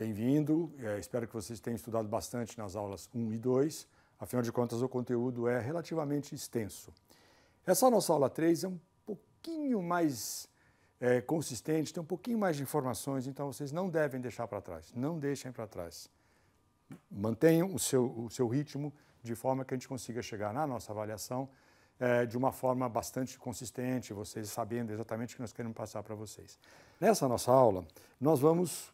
Bem-vindo, espero que vocês tenham estudado bastante nas aulas 1 e 2, afinal de contas o conteúdo é relativamente extenso. Essa nossa aula 3 é um pouquinho mais consistente, tem um pouquinho mais de informações, então vocês não devem deixar para trás, não deixem para trás. Mantenham o seu ritmo de forma que a gente consiga chegar na nossa avaliação de uma forma bastante consistente, vocês sabendo exatamente o que nós queremos passar para vocês. Nessa nossa aula, nós vamos,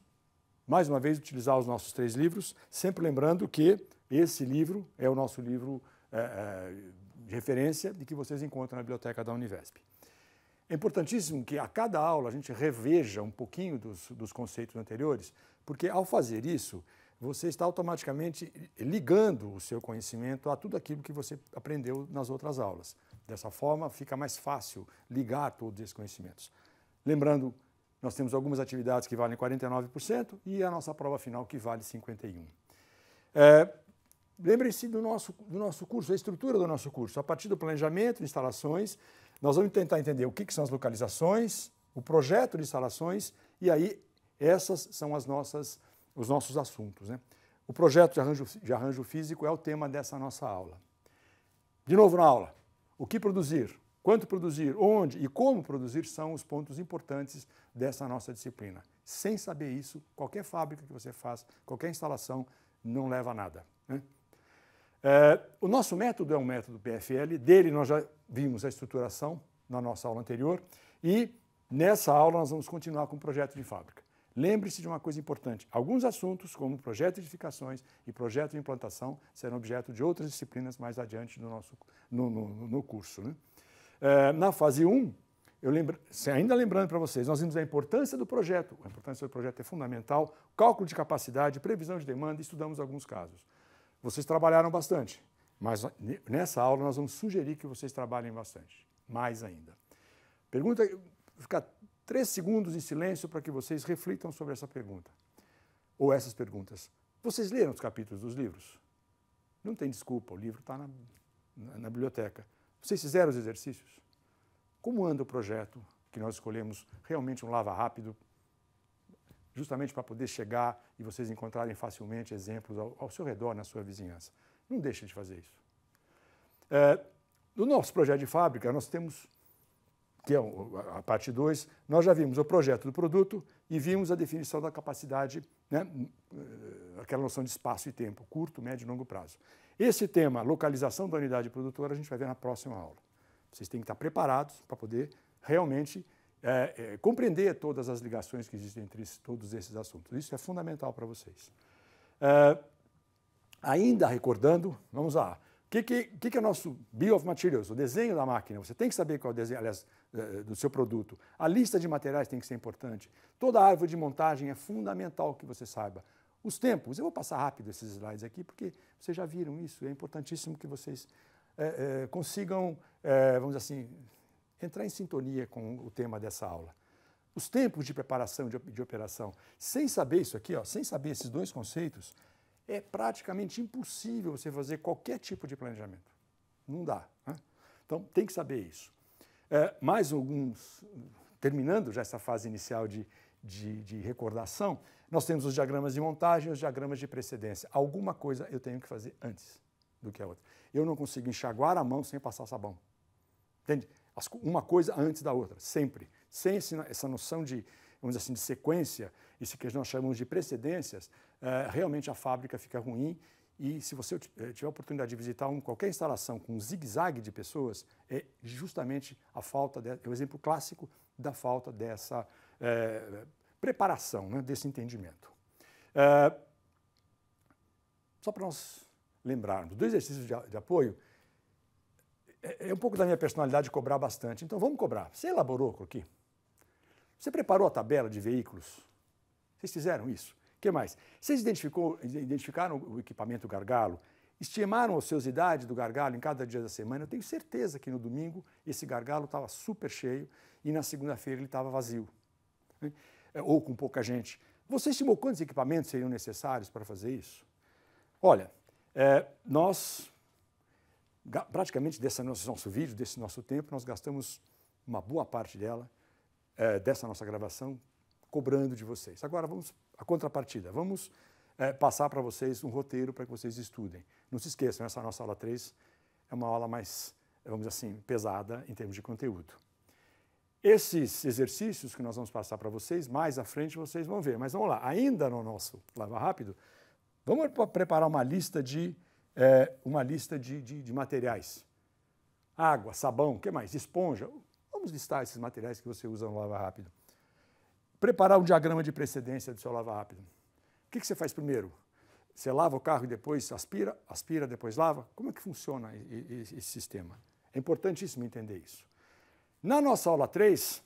mais uma vez, utilizar os nossos 3 livros, sempre lembrando que esse livro é o nosso livro de referência e que vocês encontram na biblioteca da Univesp. É importantíssimo que a cada aula a gente reveja um pouquinho dos conceitos anteriores, porque ao fazer isso, você está automaticamente ligando o seu conhecimento a tudo aquilo que você aprendeu nas outras aulas. Dessa forma, fica mais fácil ligar todos esses conhecimentos. Lembrando, nós temos algumas atividades que valem 49% e a nossa prova final que vale 51%. Lembrem-se do nosso curso, a estrutura do nosso curso. A partir do planejamento, instalações, nós vamos tentar entender o que são as localizações, o projeto de instalações e aí essas são os nossos assuntos, né? O projeto de arranjo físico é o tema dessa nossa aula. De novo na aula, o que produzir, quanto produzir, onde e como produzir são os pontos importantes dessa nossa disciplina. Sem saber isso, qualquer fábrica que você faça, qualquer instalação, não leva a nada, né? O nosso método é um método PFL, dele nós já vimos a estruturação na nossa aula anterior e nessa aula nós vamos continuar com o projeto de fábrica. Lembre-se de uma coisa importante, alguns assuntos, como projeto de edificações e projeto de implantação, serão objeto de outras disciplinas mais adiante no curso, né? Na fase 1, ainda lembrando para vocês, nós vimos a importância do projeto. A importância do projeto é fundamental, cálculo de capacidade, previsão de demanda, estudamos alguns casos. Vocês trabalharam bastante, mas nessa aula nós vamos sugerir que vocês trabalhem bastante, mais ainda. Pergunta, ficar 3 segundos em silêncio para que vocês reflitam sobre essa pergunta, ou essas perguntas. Vocês leram os capítulos dos livros? Não tem desculpa, o livro está na biblioteca. Vocês fizeram os exercícios? Como anda o projeto que nós escolhemos, realmente um lava rápido, justamente para poder chegar e vocês encontrarem facilmente exemplos ao seu redor, na sua vizinhança? Não deixem de fazer isso. No nosso projeto de fábrica, nós temos, que é a parte 2, nós já vimos o projeto do produto e vimos a definição da capacidade, né, aquela noção de espaço e tempo, curto, médio e longo prazo. Esse tema, localização da unidade produtora, a gente vai ver na próxima aula. Vocês têm que estar preparados para poder realmente compreender todas as ligações que existem entre todos esses assuntos. Isso é fundamental para vocês. Ainda recordando, vamos lá, o que é o nosso Bill of Materials, o desenho da máquina? Você tem que saber qual é o desenho, aliás, do seu produto. A lista de materiais tem que ser importante. Toda a árvore de montagem é fundamental que você saiba. Os tempos, eu vou passar rápido esses slides aqui, porque vocês já viram isso, é importantíssimo que vocês consigam, vamos dizer assim, entrar em sintonia com o tema dessa aula. Os tempos de preparação de operação. Sem saber isso aqui, sem saber esses 2 conceitos, é praticamente impossível você fazer qualquer tipo de planejamento. Não dá, né? Então, tem que saber isso. Mais alguns, terminando já essa fase inicial de recordação, nós temos os diagramas de montagem e os diagramas de precedência. Alguma coisa eu tenho que fazer antes do que a outra. Eu não consigo enxaguar a mão sem passar sabão. Entende? Uma coisa antes da outra, sempre. Sem essa noção de, vamos dizer assim, de sequência, isso que nós chamamos de precedências, realmente a fábrica fica ruim e se você tiver a oportunidade de visitar qualquer instalação com um zigue-zague de pessoas, é justamente a falta, é o exemplo clássico da falta dessa preparação, né, desse entendimento. Só para nós lembrarmos, 2 exercícios de apoio, é um pouco da minha personalidade cobrar bastante, então vamos cobrar. Você elaborou o croquis? Você preparou a tabela de veículos? Vocês fizeram isso? O que mais? Vocês identificaram o equipamento gargalo? Estimaram a ociosidade do gargalo em cada dia da semana? Eu tenho certeza que no domingo esse gargalo estava super cheio e na segunda-feira ele estava vazio, né? Ou com pouca gente. Você estimou quantos equipamentos seriam necessários para fazer isso? Olha, nós, praticamente desse nosso vídeo, desse nosso tempo, nós gastamos uma boa parte dela, dessa nossa gravação, cobrando de vocês. Agora vamos à contrapartida. Vamos passar para vocês um roteiro para que vocês estudem. Não se esqueçam, essa nossa aula 3 é uma aula mais, vamos dizer assim, pesada em termos de conteúdo. Esses exercícios que nós vamos passar para vocês, mais à frente vocês vão ver. Mas vamos lá, ainda no nosso Lava Rápido, vamos preparar uma lista de materiais. Água, sabão, o que mais? Esponja. Vamos listar esses materiais que você usa no Lava Rápido. Preparar um diagrama de precedência do seu Lava Rápido. O que você faz primeiro? Você lava o carro e depois aspira, aspira, depois lava? Como é que funciona esse sistema? É importantíssimo entender isso. Na nossa aula 3,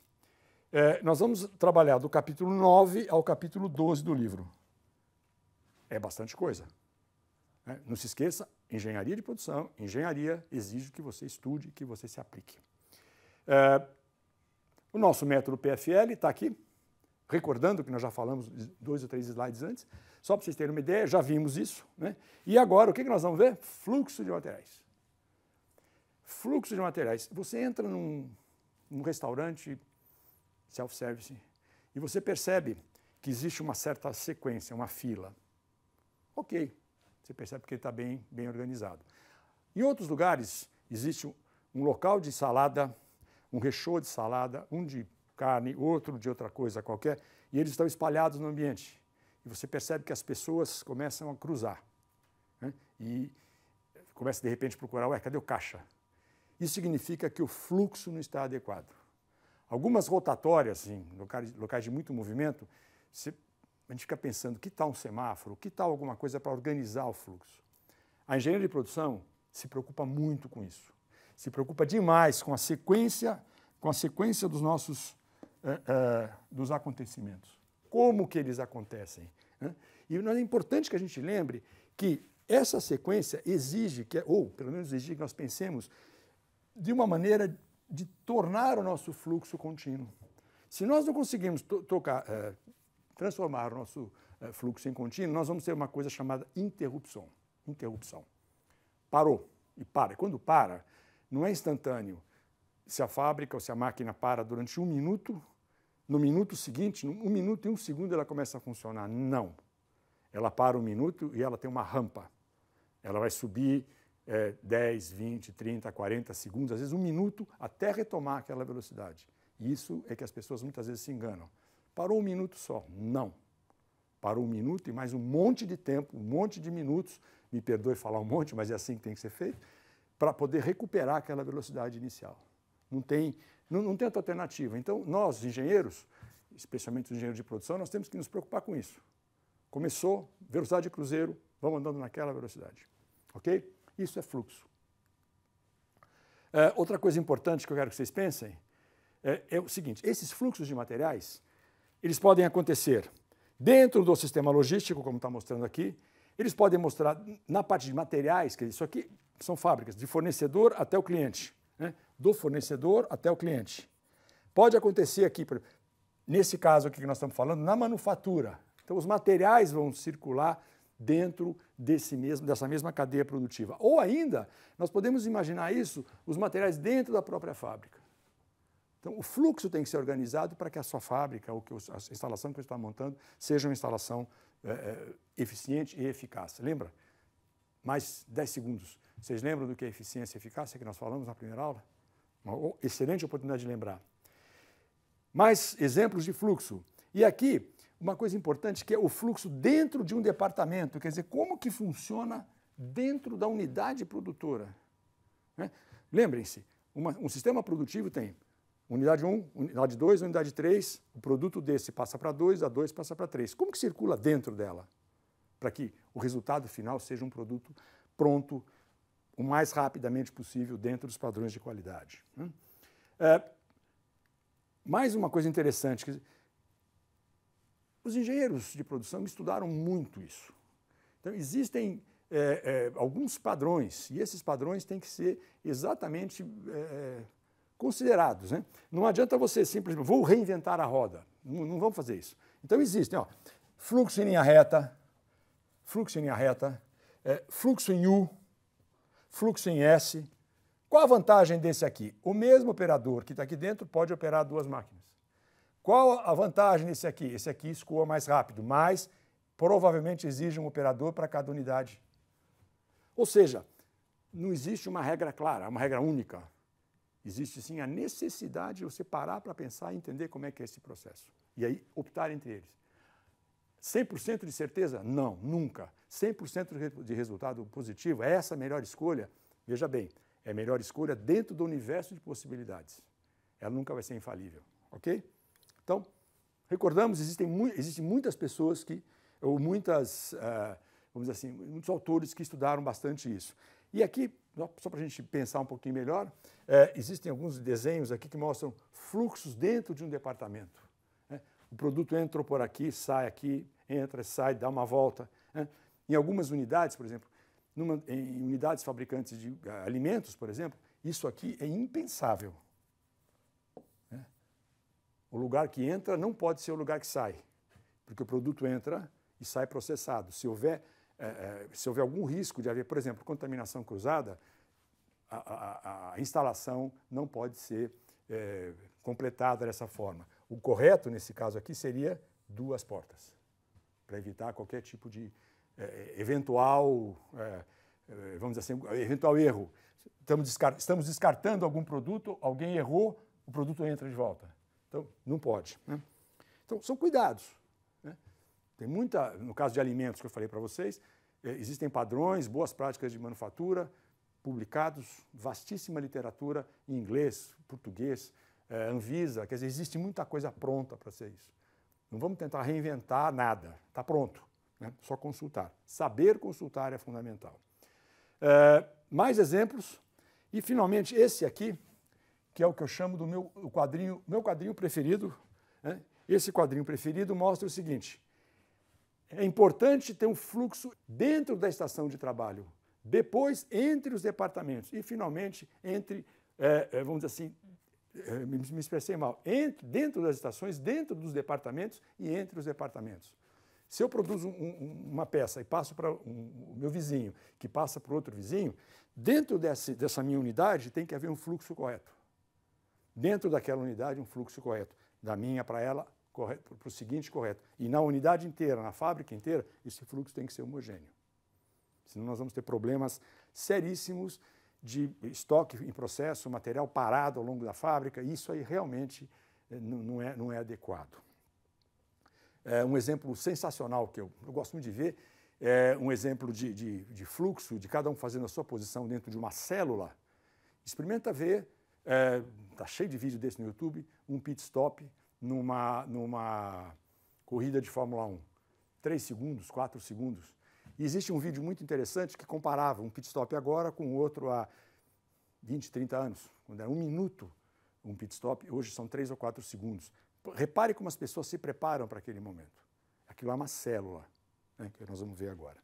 nós vamos trabalhar do capítulo 9 ao capítulo 12 do livro. É bastante coisa. Não se esqueça, engenharia de produção, engenharia exige que você estude, que você se aplique. O nosso método PFL está aqui, recordando que nós já falamos 2 ou 3 slides antes, só para vocês terem uma ideia, já vimos isso, né? E agora, o que nós vamos ver? Fluxo de materiais. Fluxo de materiais. Você entra num restaurante self-service e você percebe que existe uma certa sequência, uma fila. Ok, você percebe que ele está bem organizado. Em outros lugares, existe um local de salada, um recheio de salada, um de carne, outro de outra coisa qualquer, e eles estão espalhados no ambiente. E você percebe que as pessoas começam a cruzar, né? E começa de repente a procurar, cadê o caixa? Isso significa que o fluxo não está adequado. Algumas rotatórias, em locais de muito movimento, a gente fica pensando, que tal um semáforo, que tal alguma coisa para organizar o fluxo? A engenharia de produção se preocupa muito com isso. Se preocupa demais com a sequência dos nossos dos acontecimentos. Como que eles acontecem? Né? E é importante que a gente lembre que essa sequência exige, ou pelo menos exige que nós pensemos de uma maneira de tornar o nosso fluxo contínuo. Se nós não conseguimos transformar o nosso fluxo em contínuo, nós vamos ter uma coisa chamada interrupção. Parou e para. E quando para, não é instantâneo. Se a fábrica ou se a máquina para durante 1 minuto, no minuto seguinte, 1 minuto e 1 segundo ela começa a funcionar. Não. Ela para 1 minuto e ela tem uma rampa. Ela vai subir 10, 20, 30, 40 segundos, às vezes 1 minuto, até retomar aquela velocidade. E isso é que as pessoas muitas vezes se enganam. Parou 1 minuto só. Não. Parou 1 minuto e mais um monte de tempo, um monte de minutos, me perdoe falar um monte, mas é assim que tem que ser feito, para poder recuperar aquela velocidade inicial. Não tem outra alternativa. Então, nós, engenheiros, especialmente os engenheiros de produção, nós temos que nos preocupar com isso. Começou, velocidade de cruzeiro, vamos andando naquela velocidade. Ok? Isso é fluxo. Outra coisa importante que eu quero que vocês pensem é o seguinte, esses fluxos de materiais, eles podem acontecer dentro do sistema logístico, como está mostrando aqui, eles podem mostrar na parte de materiais, que isso aqui são fábricas, de fornecedor até o cliente, né? Do fornecedor até o cliente. Pode acontecer aqui, nesse caso aqui que nós estamos falando, na manufatura. Então, os materiais vão circular dentro dessa mesma cadeia produtiva. Ou ainda, nós podemos imaginar isso, os materiais dentro da própria fábrica. Então, o fluxo tem que ser organizado para que a sua fábrica, ou que a instalação que você está montando, seja uma instalação eficiente e eficaz. Lembra? Mais 10 segundos. Vocês lembram do que é eficiência e eficácia que nós falamos na primeira aula? Uma excelente oportunidade de lembrar. Mais exemplos de fluxo. E aqui, uma coisa importante que é o fluxo dentro de um departamento, quer dizer, como que funciona dentro da unidade produtora. Né? Lembrem-se, um sistema produtivo tem unidade 1, unidade 2, unidade 3, o produto desse passa para 2, a 2 passa para 3. Como que circula dentro dela? Para que o resultado final seja um produto pronto o mais rapidamente possível dentro dos padrões de qualidade. Mais uma coisa interessante, os engenheiros de produção estudaram muito isso. Então, existem alguns padrões, e esses padrões têm que ser exatamente considerados. Né? Não adianta você simplesmente, vou reinventar a roda. Não vamos fazer isso. Então, existem fluxo em linha reta, fluxo em U, fluxo em S. Qual a vantagem desse aqui? O mesmo operador que está aqui dentro pode operar 2 máquinas. Qual a vantagem desse aqui? Esse aqui escoa mais rápido, mas provavelmente exige um operador para cada unidade. Ou seja, não existe uma regra clara, uma regra única. Existe sim a necessidade de você parar para pensar e entender como é que é esse processo. E aí optar entre eles. 100% de certeza? Não, nunca. 100% de resultado positivo, é essa a melhor escolha? Veja bem, é a melhor escolha dentro do universo de possibilidades. Ela nunca vai ser infalível, ok? Então, recordamos, existem muitas pessoas que, ou muitas, vamos dizer assim, muitos autores que estudaram bastante isso. E aqui, só para a gente pensar um pouquinho melhor, existem alguns desenhos aqui que mostram fluxos dentro de um departamento. Né? O produto entrou por aqui, entra, sai, dá uma volta. Né? Em algumas unidades, por exemplo, em unidades fabricantes de alimentos, por exemplo, isso aqui é impensável. Né? O lugar que entra não pode ser o lugar que sai, porque o produto entra e sai processado. Se houver algum risco de haver, por exemplo, contaminação cruzada, a instalação não pode ser completada dessa forma. O correto, nesse caso aqui, seria 2 portas, para evitar qualquer tipo de eventual, vamos dizer assim, eventual erro. Estamos descartando algum produto, alguém errou, o produto entra de volta. Então, não pode. Né? Então, são cuidados. Né? Tem no caso de alimentos que eu falei para vocês, existem padrões, boas práticas de manufatura, publicados, vastíssima literatura em inglês, português, Anvisa, quer dizer, existe muita coisa pronta para ser isso. Não vamos tentar reinventar nada, está pronto, né? Só consultar. Saber consultar é fundamental. Mais exemplos, e finalmente esse aqui, que é o que eu chamo do meu quadrinho preferido. Né? Esse quadrinho preferido mostra o seguinte: é importante ter um fluxo dentro da estação de trabalho, depois entre os departamentos e, finalmente, vamos dizer assim, me expressei mal, dentro das estações, dentro dos departamentos e entre os departamentos. Se eu produzo uma peça e passo para o meu vizinho, que passa para outro vizinho, dentro dessa minha unidade tem que haver um fluxo correto. Dentro daquela unidade, um fluxo correto. Da minha para ela, para o seguinte, correto. E na unidade inteira, na fábrica inteira, esse fluxo tem que ser homogêneo. Senão nós vamos ter problemas seríssimos de estoque em processo, material parado ao longo da fábrica. Isso aí realmente não é adequado. Um exemplo sensacional que eu gosto muito de ver é um exemplo de fluxo, de cada um fazendo a sua posição dentro de uma célula. Experimenta ver, está cheio de vídeo desse no YouTube, um pit stop numa corrida de Fórmula 1. 3 segundos, 4 segundos. E existe um vídeo muito interessante que comparava um pit stop agora com o outro há 20, 30 anos. Quando era 1 minuto um pit stop, hoje são 3 ou 4 segundos. Repare como as pessoas se preparam para aquele momento. Aquilo é uma célula, né, que nós vamos ver agora.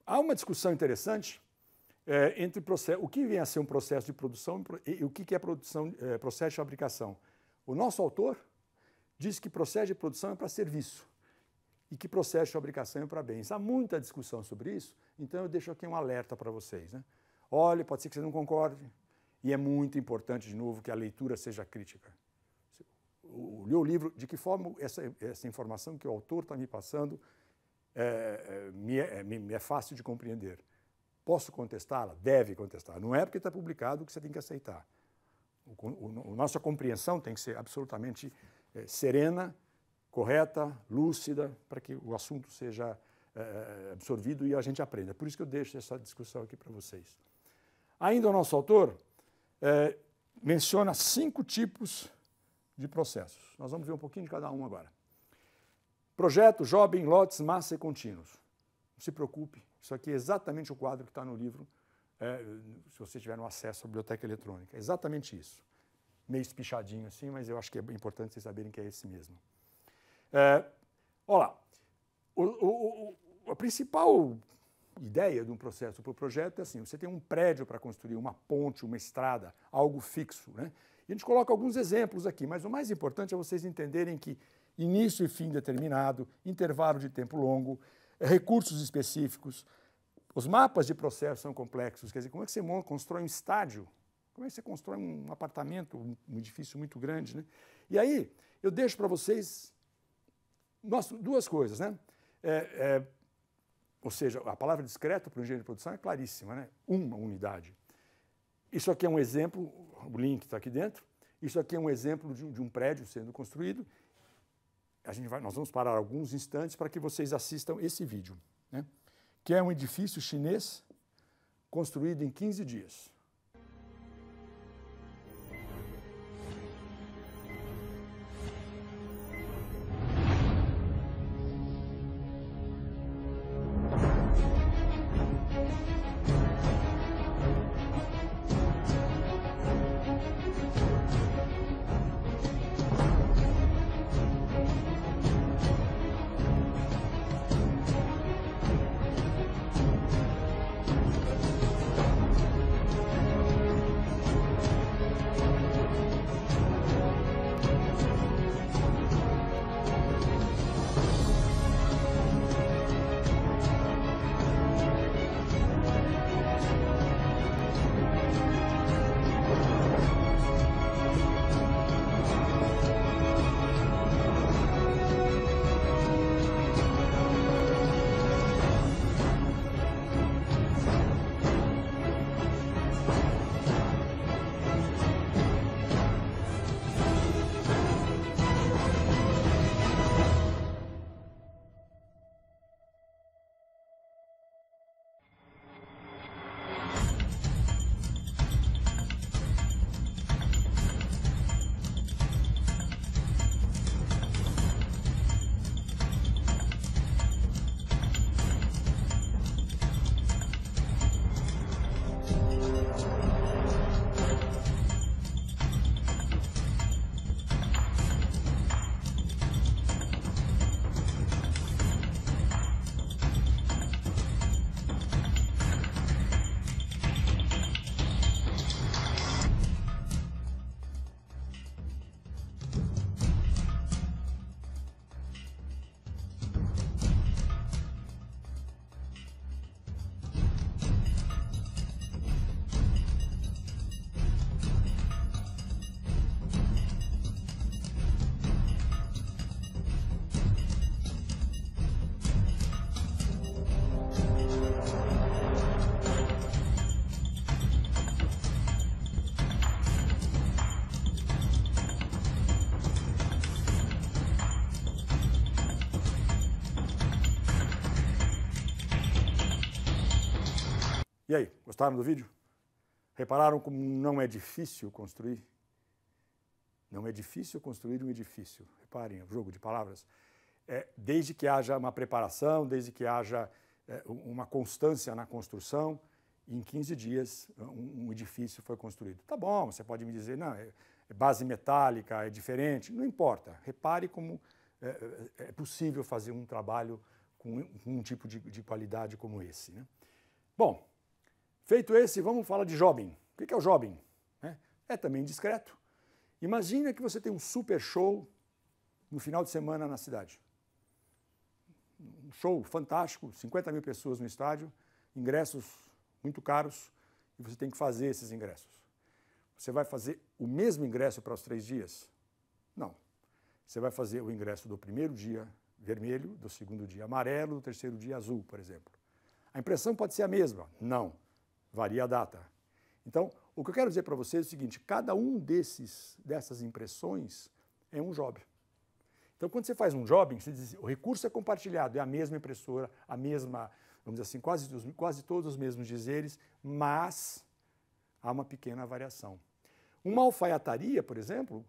Há uma discussão interessante entre o que vem a ser um processo de produção e o que é processo de fabricação. O nosso autor diz que processo de produção é para serviço e que processo de fabricação é para bens. Há muita discussão sobre isso, então eu deixo aqui um alerta para vocês. Né? Olha, pode ser que você não concorde, e é muito importante, de novo, que a leitura seja crítica. Leu o livro, de que forma essa informação que o autor está me passando me é fácil de compreender. Posso contestá-la? Deve contestar. Não é porque está publicado que você tem que aceitar. Nossa compreensão tem que ser absolutamente serena, correta, lúcida, para que o assunto seja absorvido e a gente aprenda. Por isso que eu deixo essa discussão aqui para vocês. Ainda o nosso autor menciona 5 tipos de processos. Nós vamos ver um pouquinho de cada um agora. Projeto, job, lotes, massa e contínuos. Não se preocupe, isso aqui é exatamente o quadro que está no livro, se você tiver no acesso à biblioteca eletrônica. É exatamente isso. Meio espichadinho assim, mas eu acho que é importante vocês saberem que é esse mesmo. Olha lá, a principal ideia de um processo para o projeto é assim: você tem um prédio para construir, uma ponte, uma estrada, algo fixo. Né? E a gente coloca alguns exemplos aqui, mas o mais importante é vocês entenderem que início e fim determinado, intervalo de tempo longo, recursos específicos. Os mapas de processo são complexos. Quer dizer, como é que você constrói um estádio Como é que você constrói um apartamento, um edifício muito grande, né? E aí, eu deixo para vocês duas coisas, né? Ou seja, a palavra discreto para o engenheiro de produção é claríssima, né? Uma unidade. Isso aqui é um exemplo, o link está aqui dentro. Isso aqui é um exemplo de um prédio sendo construído. Nós vamos parar alguns instantes para que vocês assistam esse vídeo, né? Que é um edifício chinês construído em 15 dias. E aí, gostaram do vídeo? Repararam como não é difícil construir? Não é difícil construir um edifício. Reparem, o jogo de palavras. Desde que haja uma preparação, desde que haja uma constância na construção, em 15 dias um edifício foi construído. Tá bom, você pode me dizer, não, é base metálica, é diferente. Não importa. Repare como é possível fazer um trabalho com um tipo de qualidade como esse, né? Bom, feito esse, vamos falar de jobbing. O que é o jobbing? É também discreto. Imagina que você tem um super show no final de semana na cidade. Um show fantástico, 50 mil pessoas no estádio, ingressos muito caros, e você tem que fazer esses ingressos. Você vai fazer o mesmo ingresso para os 3 dias? Não. Você vai fazer o ingresso do primeiro dia vermelho, do segundo dia amarelo, do terceiro dia azul, por exemplo. A impressão pode ser a mesma? Não. Varia a data. Então, o que eu quero dizer para vocês é o seguinte, cada um dessas impressões é um job. Então, quando você faz um jobbing, você diz, o recurso é compartilhado, é a mesma impressora, a mesma, vamos dizer assim, quase todos os mesmos dizeres, mas há uma pequena variação. Uma alfaiataria, por exemplo,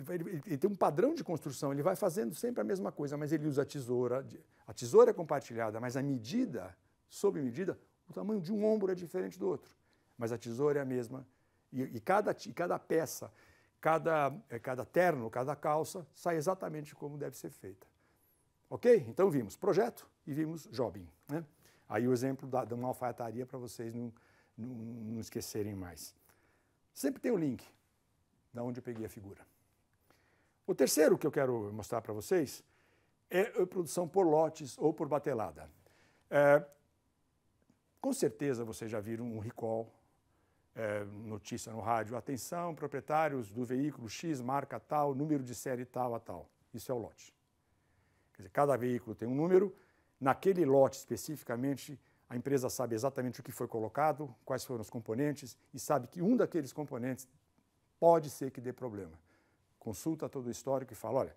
ele tem um padrão de construção, ele vai fazendo sempre a mesma coisa, mas ele usa a tesoura é compartilhada, mas a medida, sob medida, o tamanho de um ombro é diferente do outro, mas a tesoura é a mesma, e cada peça, cada terno, cada calça, sai exatamente como deve ser feita. Ok? Então vimos projeto e vimos jobbing, né? Aí o exemplo de uma alfaiataria para vocês não esquecerem mais. Sempre tem o link de onde eu peguei a figura. O terceiro que eu quero mostrar para vocês é a produção por lotes ou por batelada. Com certeza vocês já viram um recall notícia no rádio, atenção, proprietários do veículo X, marca tal, número de série tal a tal. Isso é o lote. Quer dizer, cada veículo tem um número, naquele lote especificamente, a empresa sabe exatamente o que foi colocado, quais foram os componentes, e sabe que um daqueles componentes pode ser que dê problema. Consulta todo o histórico e fala, olha,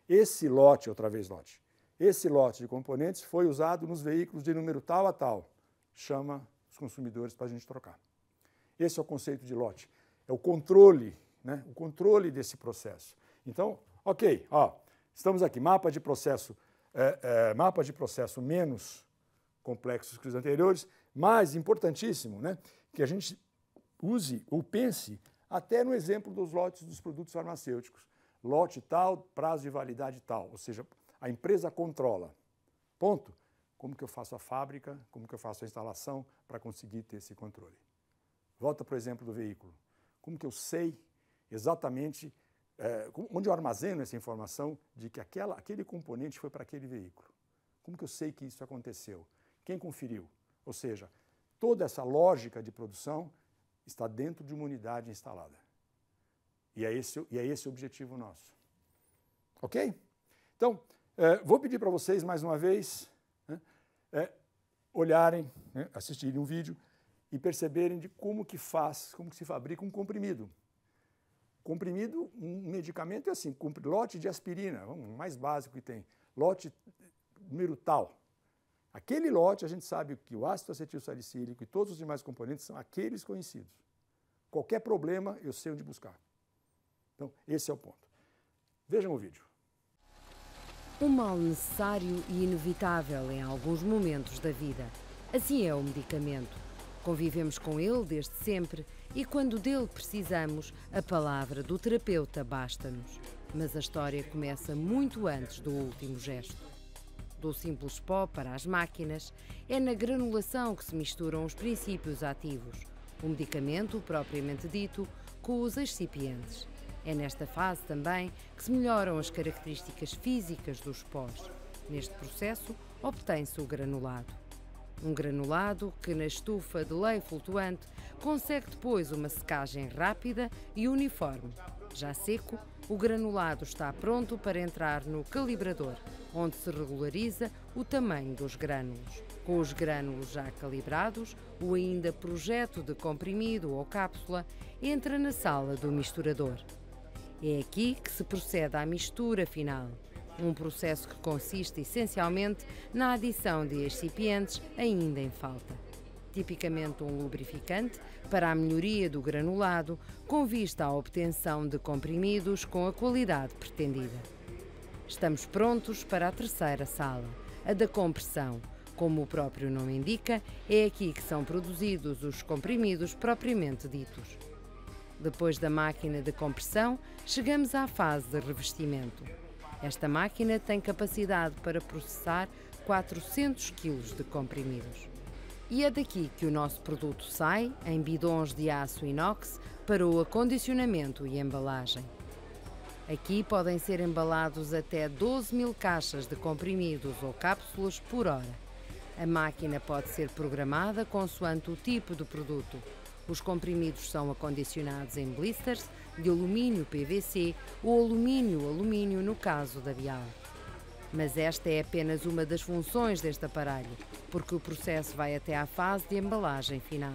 esse lote, outra vez lote, esse lote de componentes foi usado nos veículos de número tal a tal. Chama os consumidores para a gente trocar. Esse é o conceito de lote. É o controle, né? O controle desse processo. Então, ok, estamos aqui, mapa de processo menos complexos que os anteriores, mas importantíssimo, né? Que a gente use ou pense até no exemplo dos lotes dos produtos farmacêuticos. Lote tal, prazo de validade tal, ou seja, a empresa controla. Ponto. Como que eu faço a fábrica, como que eu faço a instalação para conseguir ter esse controle? Volta para o exemplo do veículo. Como que eu sei exatamente onde eu armazeno essa informação de que aquele componente foi para aquele veículo? Como que eu sei que isso aconteceu? Quem conferiu? Ou seja, toda essa lógica de produção está dentro de uma unidade instalada. E é esse o objetivo nosso. Ok? Então, vou pedir para vocês, mais uma vez, olharem, assistirem um vídeo e perceberem de como que se fabrica um comprimido. Comprimido, um medicamento é assim, lote de aspirina, o mais básico que tem, lote número tal. Aquele lote, a gente sabe que o ácido acetilsalicílico e todos os demais componentes são aqueles conhecidos. Qualquer problema, eu sei onde buscar. Então, esse é o ponto. Vejam o vídeo. Um mal necessário e inevitável em alguns momentos da vida. Assim é o medicamento. Convivemos com ele desde sempre e quando dele precisamos, a palavra do terapeuta basta-nos. Mas a história começa muito antes do último gesto. Do simples pó para as máquinas, é na granulação que se misturam os princípios ativos, o medicamento propriamente dito, com os excipientes. É nesta fase também que se melhoram as características físicas dos pós. Neste processo, obtém-se o granulado. Um granulado que, na estufa de lei flutuante, consegue depois uma secagem rápida e uniforme. Já seco, o granulado está pronto para entrar no calibrador, onde se regulariza o tamanho dos grânulos. Com os grânulos já calibrados, o ainda projeto de comprimido ou cápsula entra na sala do misturador. É aqui que se procede à mistura final, um processo que consiste essencialmente na adição de excipientes ainda em falta. Tipicamente um lubrificante para a melhoria do granulado, com vista à obtenção de comprimidos com a qualidade pretendida. Estamos prontos para a terceira sala, a da compressão. Como o próprio nome indica, é aqui que são produzidos os comprimidos propriamente ditos. Depois da máquina de compressão, chegamos à fase de revestimento. Esta máquina tem capacidade para processar 400 kg de comprimidos. E é daqui que o nosso produto sai, em bidões de aço inox, para o acondicionamento e embalagem. Aqui podem ser embalados até 12.000 caixas de comprimidos ou cápsulas por hora. A máquina pode ser programada consoante o tipo de produto. Os comprimidos são acondicionados em blisters de alumínio PVC ou alumínio no caso da Bial. Mas esta é apenas uma das funções deste aparelho, porque o processo vai até à fase de embalagem final,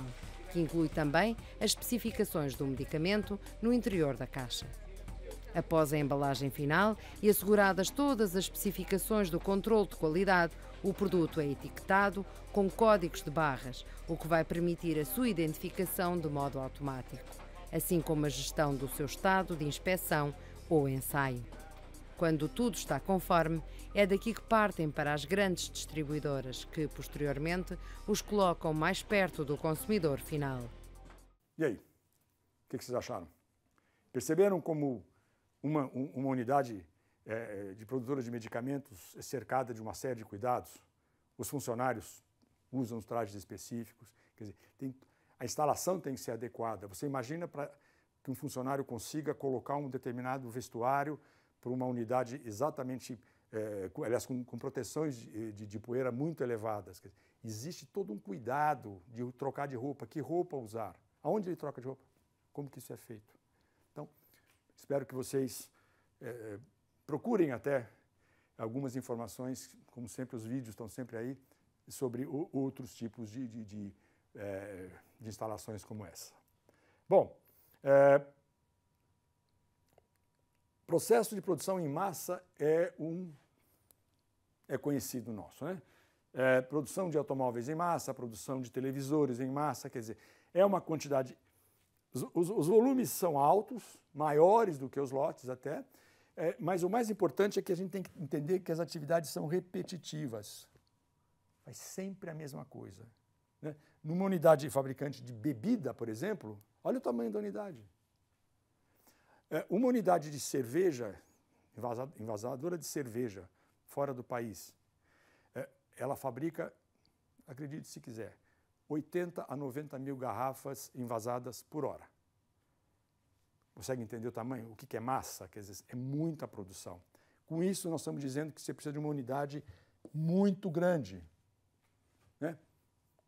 que inclui também as especificações do medicamento no interior da caixa. Após a embalagem final e asseguradas todas as especificações do controle de qualidade, o produto é etiquetado com códigos de barras, o que vai permitir a sua identificação de modo automático, assim como a gestão do seu estado de inspeção ou ensaio. Quando tudo está conforme, é daqui que partem para as grandes distribuidoras, que, posteriormente, os colocam mais perto do consumidor final. E aí? O que vocês acharam? Perceberam como uma unidade de produtora de medicamentos é cercada de uma série de cuidados? Os funcionários usam os trajes específicos, quer dizer, a instalação tem que ser adequada. Você imagina que um funcionário consiga colocar um determinado vestuário para uma unidade exatamente, aliás, com proteções de poeira muito elevadas. Existe todo um cuidado de trocar de roupa, que roupa usar, Aonde ele troca de roupa? Como que isso é feito? Então, espero que vocês procurem até algumas informações, como sempre os vídeos estão sempre aí, sobre outros tipos de instalações como essa. Bom, processo de produção em massa é conhecido nosso, né? Produção de automóveis em massa, produção de televisores em massa, quer dizer, é uma quantidade. Os volumes são altos, maiores do que os lotes até, mas o mais importante é que a gente tem que entender que as atividades são repetitivas. Faz sempre a mesma coisa, né? Numa unidade fabricante de bebida, por exemplo, olha o tamanho da unidade. Uma unidade de cerveja, envasadora de cerveja, fora do país, ela fabrica, acredite se quiser, 80 a 90 mil garrafas envasadas por hora. Consegue entender o tamanho? O que é massa? Quer dizer, é muita produção. Com isso, nós estamos dizendo que você precisa de uma unidade muito grande, né?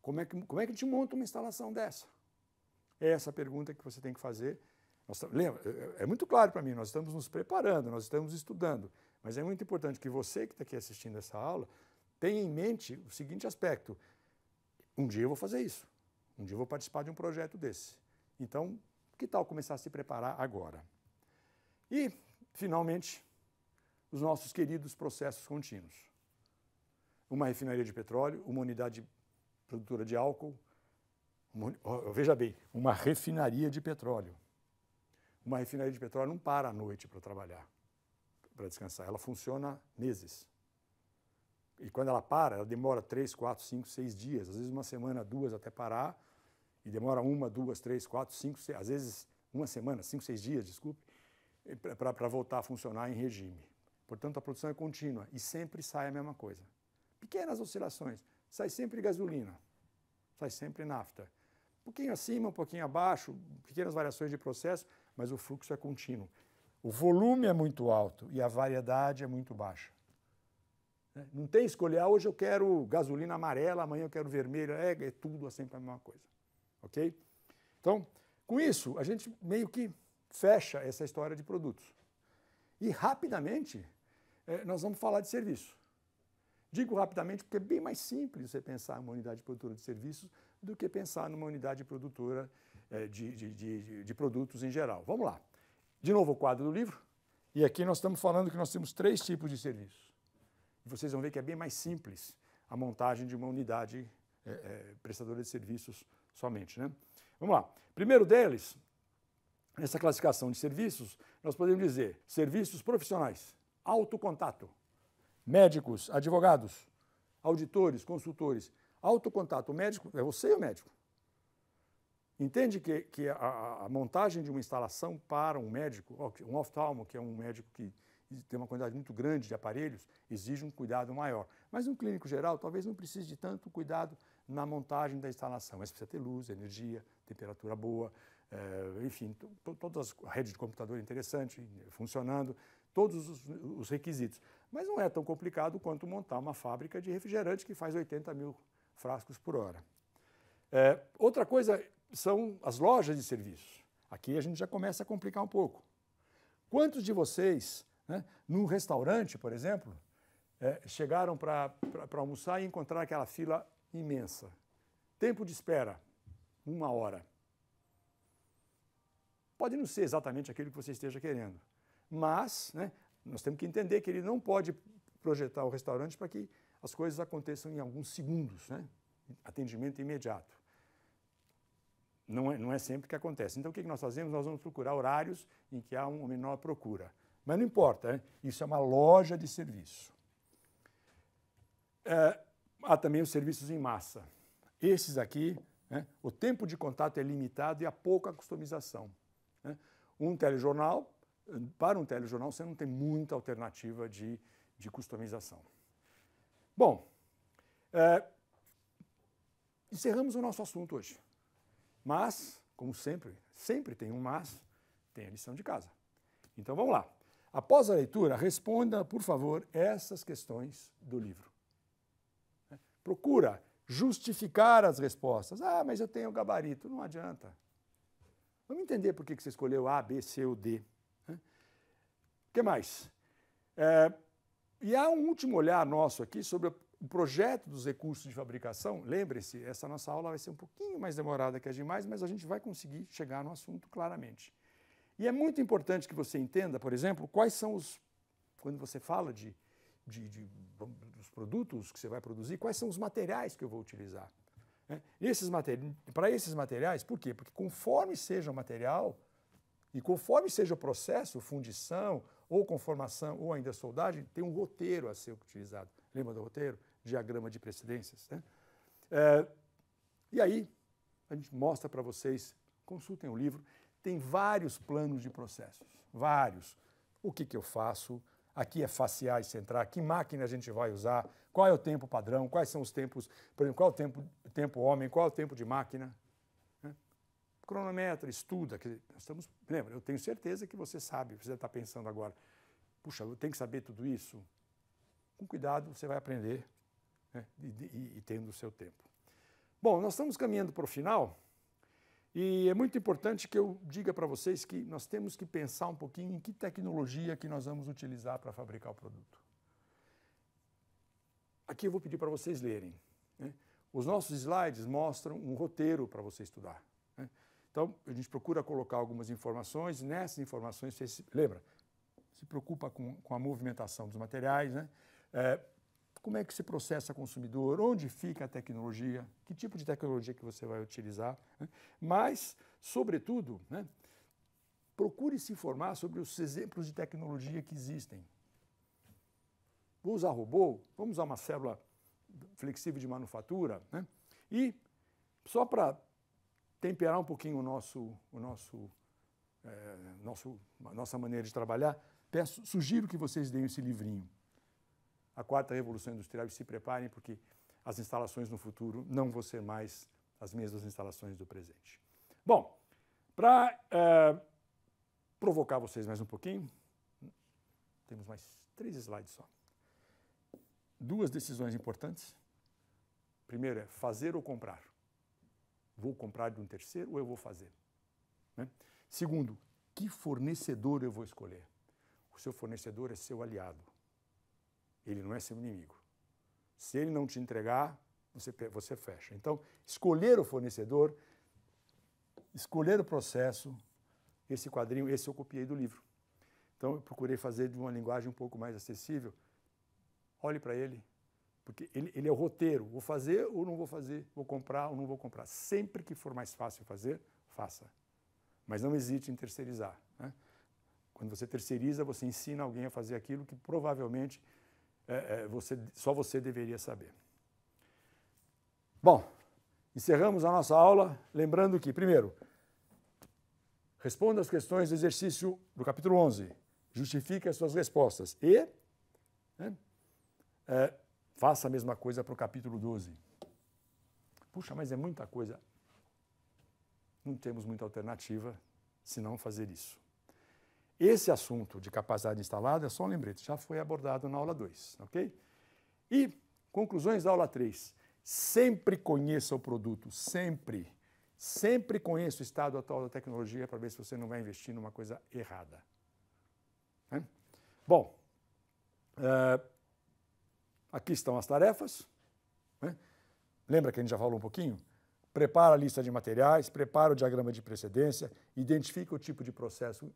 Como é que a gente monta uma instalação dessa? É essa a pergunta que você tem que fazer. Lembra, é muito claro para mim, nós estamos nos preparando, nós estamos estudando, mas é muito importante que você que está aqui assistindo essa aula tenha em mente o seguinte aspecto: um dia eu vou fazer isso, um dia eu vou participar de um projeto desse. Então, que tal começar a se preparar agora? E, finalmente, os nossos queridos processos contínuos. Uma refinaria de petróleo, uma unidade produtora de álcool, veja bem, uma refinaria de petróleo. Uma refinaria de petróleo não para à noite para trabalhar, para descansar. Ela funciona meses. E quando ela para, ela demora 3, 4, 5, 6 dias, às vezes uma semana, 2 até parar, e demora 1, 2, 3, 4, 5, 6, às vezes uma semana, 5, 6 dias, desculpe, para voltar a funcionar em regime. Portanto, a produção é contínua e sempre sai a mesma coisa. Pequenas oscilações. Sai sempre gasolina, sai sempre nafta. Um pouquinho acima, um pouquinho abaixo, pequenas variações de processo, mas o fluxo é contínuo. O volume é muito alto e a variedade é muito baixa. Não tem escolher, hoje eu quero gasolina amarela, amanhã eu quero vermelha, é tudo sempre a mesma coisa. Ok? Então, com isso, a gente meio que fecha essa história de produtos. E rapidamente, nós vamos falar de serviço. Digo rapidamente porque é bem mais simples você pensar numa unidade produtora de serviços do que pensar numa unidade produtora de produtos em geral. Vamos lá. De novo o quadro do livro. E aqui nós estamos falando que nós temos 3 tipos de serviços. E vocês vão ver que é bem mais simples a montagem de uma unidade prestadora de serviços somente, né? Vamos lá. Primeiro deles, nessa classificação de serviços, nós podemos dizer serviços profissionais, alto contato. Médicos, advogados, auditores, consultores. Alto contato, o médico é você e o médico. Entende que a montagem de uma instalação para um médico, um oftalmo, que é um médico que tem uma quantidade muito grande de aparelhos, exige um cuidado maior. Mas um clínico geral talvez não precise de tanto cuidado na montagem da instalação. Mas precisa ter luz, energia, temperatura boa, enfim, todas a rede de computador interessante, funcionando, todos os requisitos. Mas não é tão complicado quanto montar uma fábrica de refrigerante que faz 80 mil frascos por hora. Outra coisa são as lojas de serviços. Aqui a gente já começa a complicar um pouco. Quantos de vocês, né, num restaurante, por exemplo, chegaram para almoçar e encontraram aquela fila imensa? Tempo de espera, 1 hora. Pode não ser exatamente aquilo que você esteja querendo, mas, né, nós temos que entender que ele não pode projetar o restaurante para que as coisas aconteçam em alguns segundos, né? Atendimento imediato. Não é sempre que acontece. Então, o que nós fazemos? Nós vamos procurar horários em que há uma menor procura. Mas não importa, né? Isso é uma loja de serviço. Há também os serviços em massa. Esses aqui, né, o tempo de contato é limitado e há pouca customização, né? Um telejornal, para um telejornal você não tem muita alternativa de customização. Bom, encerramos o nosso assunto hoje. Mas, como sempre tem um mas, tem a lição de casa. Então vamos lá. Após a leitura, responda, por favor, essas questões do livro. Procura justificar as respostas. Ah, mas eu tenho gabarito. Não adianta. Vamos entender por que você escolheu A, B, C ou D. Né? O que mais? E há um último olhar nosso aqui sobre o projeto dos recursos de fabricação. Lembre-se, essa nossa aula vai ser um pouquinho mais demorada que as demais, mas a gente vai conseguir chegar no assunto claramente. E é muito importante que você entenda, por exemplo, quais são os... Quando você fala dos produtos que você vai produzir, quais são os materiais que eu vou utilizar. Né? Para esses materiais, por quê? Porque conforme seja o material e conforme seja o processo, fundição ou conformação ou ainda soldagem, tem um roteiro a ser utilizado. Lembra do roteiro? Diagrama de precedências. Né? E aí, a gente mostra para vocês, consultem o livro, tem vários planos de processos, vários. O que eu faço? Aqui é faciais centrar, que máquina a gente vai usar, qual é o tempo padrão, quais são os tempos, por exemplo, qual é o tempo homem, qual é o tempo de máquina. Né? Cronometra, estuda. Lembra, eu tenho certeza que você sabe, você está pensando agora, puxa, eu tenho que saber tudo isso? Com cuidado, você vai aprender, né? e tendo o seu tempo. Bom, nós estamos caminhando para o final. E é muito importante que eu diga para vocês que nós temos que pensar um pouquinho em que tecnologia que nós vamos utilizar para fabricar o produto. Aqui eu vou pedir para vocês lerem. Né? Os nossos slides mostram um roteiro para você estudar. Né? Então, a gente procura colocar algumas informações, e nessas informações, você se preocupa com a movimentação dos materiais, né? Como é que se processa consumidor, onde fica a tecnologia, que tipo de tecnologia que você vai utilizar. Né? Mas, sobretudo, né, procure se informar sobre os exemplos de tecnologia que existem. Vou usar robô, vamos usar uma célula flexível de manufatura. Né? E, só para temperar um pouquinho a nossa maneira de trabalhar, sugiro que vocês deem esse livrinho. A Quarta Revolução Industrial, e se preparem, porque as instalações no futuro não vão ser mais as mesmas instalações do presente. Bom, para provocar vocês mais um pouquinho, temos mais 3 slides só. 2 decisões importantes. Primeiro é fazer ou comprar. Vou comprar de um terceiro ou eu vou fazer? Né? Segundo, que fornecedor eu vou escolher? O seu fornecedor é seu aliado. Ele não é seu inimigo. Se ele não te entregar, você fecha. Então, escolher o fornecedor, escolher o processo, esse quadrinho, esse eu copiei do livro. Então, eu procurei fazer de uma linguagem um pouco mais acessível. Olhe para ele, porque ele é o roteiro. Vou fazer ou não vou fazer? Vou comprar ou não vou comprar? Sempre que for mais fácil fazer, faça. Mas não hesite em terceirizar. Né? Quando você terceiriza, você ensina alguém a fazer aquilo que provavelmente só você deveria saber. Bom, encerramos a nossa aula, lembrando que, primeiro, responda as questões do exercício do capítulo 11, justifique as suas respostas e faça a mesma coisa para o capítulo 12. Puxa, mas é muita coisa. Não temos muita alternativa senão fazer isso. Esse assunto de capacidade instalada é só um lembrete, já foi abordado na aula 2, ok? E conclusões da aula 3. Sempre conheça o produto, sempre. Sempre conheça o estado atual da tecnologia para ver se você não vai investir numa coisa errada. Né? Bom, aqui estão as tarefas. Né? Lembra que a gente já falou um pouquinho? Prepara a lista de materiais, prepara o diagrama de precedência, identifica o tipo de processo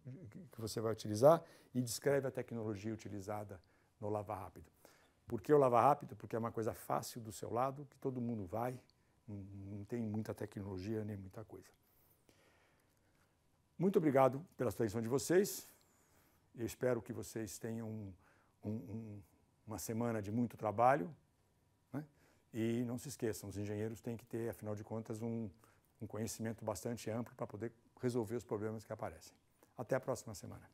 que você vai utilizar e descreve a tecnologia utilizada no Lava Rápido. Por que o Lava Rápido? Porque é uma coisa fácil do seu lado, que todo mundo vai, não tem muita tecnologia nem muita coisa. Muito obrigado pela atenção de vocês. Eu espero que vocês tenham uma semana de muito trabalho. E não se esqueçam, os engenheiros têm que ter, afinal de contas, um conhecimento bastante amplo para poder resolver os problemas que aparecem. Até a próxima semana.